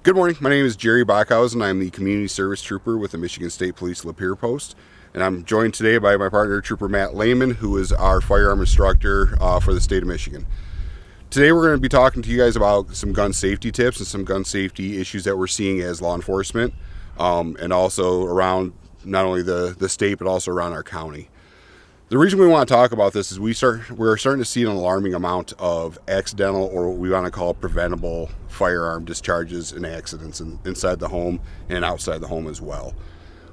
Good morning. My name is Jerry Bockhausen. I'm the Community Service Trooper with the Michigan State Police Lapeer Post. And I'm joined today by my partner, Trooper Matt Laimon, who is our firearm instructor for the state of Michigan. Today we're going to be talking to you guys about some gun safety tips and some gun safety issues that we're seeing as law enforcement, and also around not only the state, but also around our county. The reason we want to talk about this is we're starting to see an alarming amount of accidental, or what we want to call preventable, firearm discharges and accidents inside the home and outside the home as well.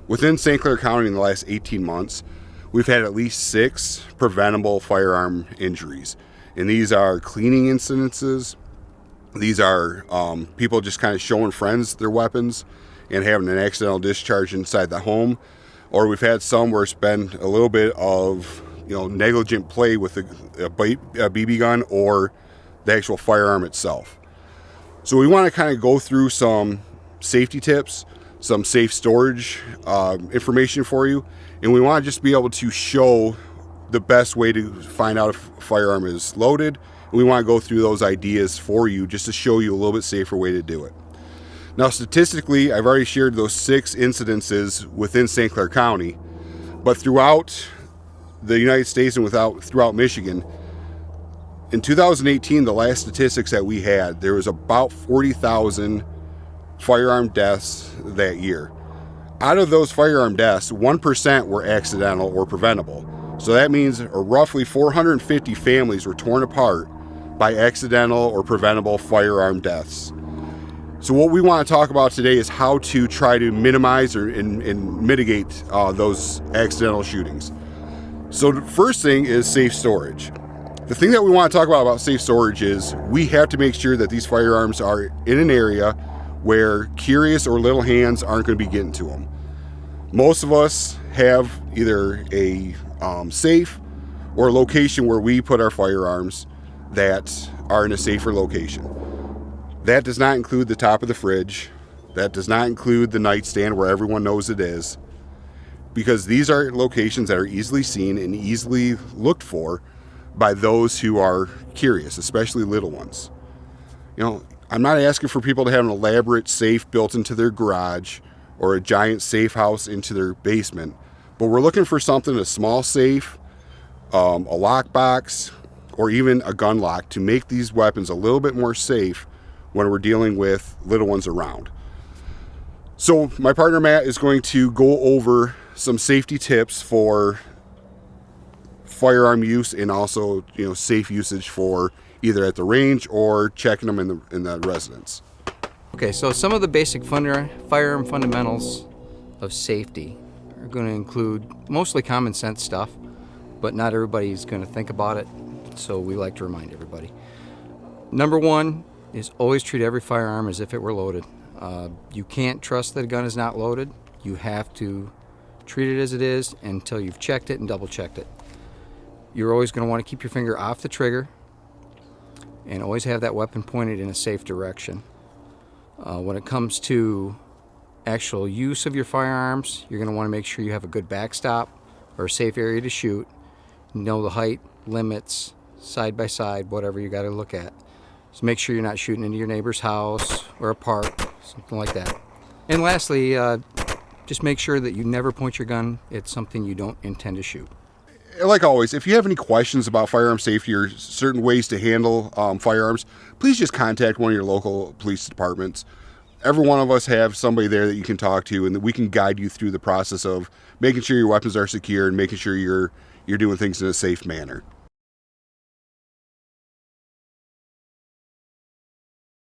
Within St. Clair County in the last 18 months, we've had at least 6 preventable firearm injuries. And these are cleaning incidences. These are people just kind of showing friends their weapons and having an accidental discharge inside the home. Or we've had some where it's been a little bit of negligent play with a BB gun or the actual firearm itself. So we want to kind of go through some safety tips, some safe storage information for you, and we want to just be able to show the best way to find out if a firearm is loaded. And we want to go through those ideas for you just to show you a little bit safer way to do it. Now, statistically, I've already shared those 6 incidences within St. Clair County, but throughout the United States and throughout Michigan, in 2018, the last statistics that we had, there was about 40,000 firearm deaths that year. Out of those firearm deaths, 1% were accidental or preventable. So that means roughly 450 families were torn apart by accidental or preventable firearm deaths. So what we want to talk about today is how to try to minimize and mitigate those accidental shootings. So the first thing is safe storage. The thing that we want to talk about safe storage is we have to make sure that these firearms are in an area where curious or little hands aren't going to be getting to them. Most of us have either a safe or a location where we put our firearms that are in a safer location. That does not include the top of the fridge. That does not include the nightstand where everyone knows it is, because these are locations that are easily seen and easily looked for by those who are curious, especially little ones. I'm not asking for people to have an elaborate safe built into their garage or a giant safe house into their basement, but we're looking for something, a small safe, a lockbox, or even a gun lock to make these weapons a little bit more safe when we're dealing with little ones around. So my partner Matt is going to go over some safety tips for firearm use and also safe usage for either at the range or checking them in the residence. Okay, so some of the basic firearm fundamentals of safety are going to include mostly common sense stuff, but not everybody's going to think about it, so we like to remind everybody. Number 1 is always treat every firearm as if it were loaded. You can't trust that a gun is not loaded. You have to treat it as it is until you've checked it and double checked it. You're always going to want to keep your finger off the trigger and always have that weapon pointed in a safe direction. When it comes to actual use of your firearms, you're going to want to make sure you have a good backstop or a safe area to shoot. Know the height, limits, side by side, whatever you got to look at. So make sure you're not shooting into your neighbor's house or a park, something like that. And lastly, just make sure that you never point your gun at something you don't intend to shoot. Like always, if you have any questions about firearm safety or certain ways to handle firearms, please just contact one of your local police departments. Every one of us have somebody there that you can talk to, and that we can guide you through the process of making sure your weapons are secure and making sure you're doing things in a safe manner.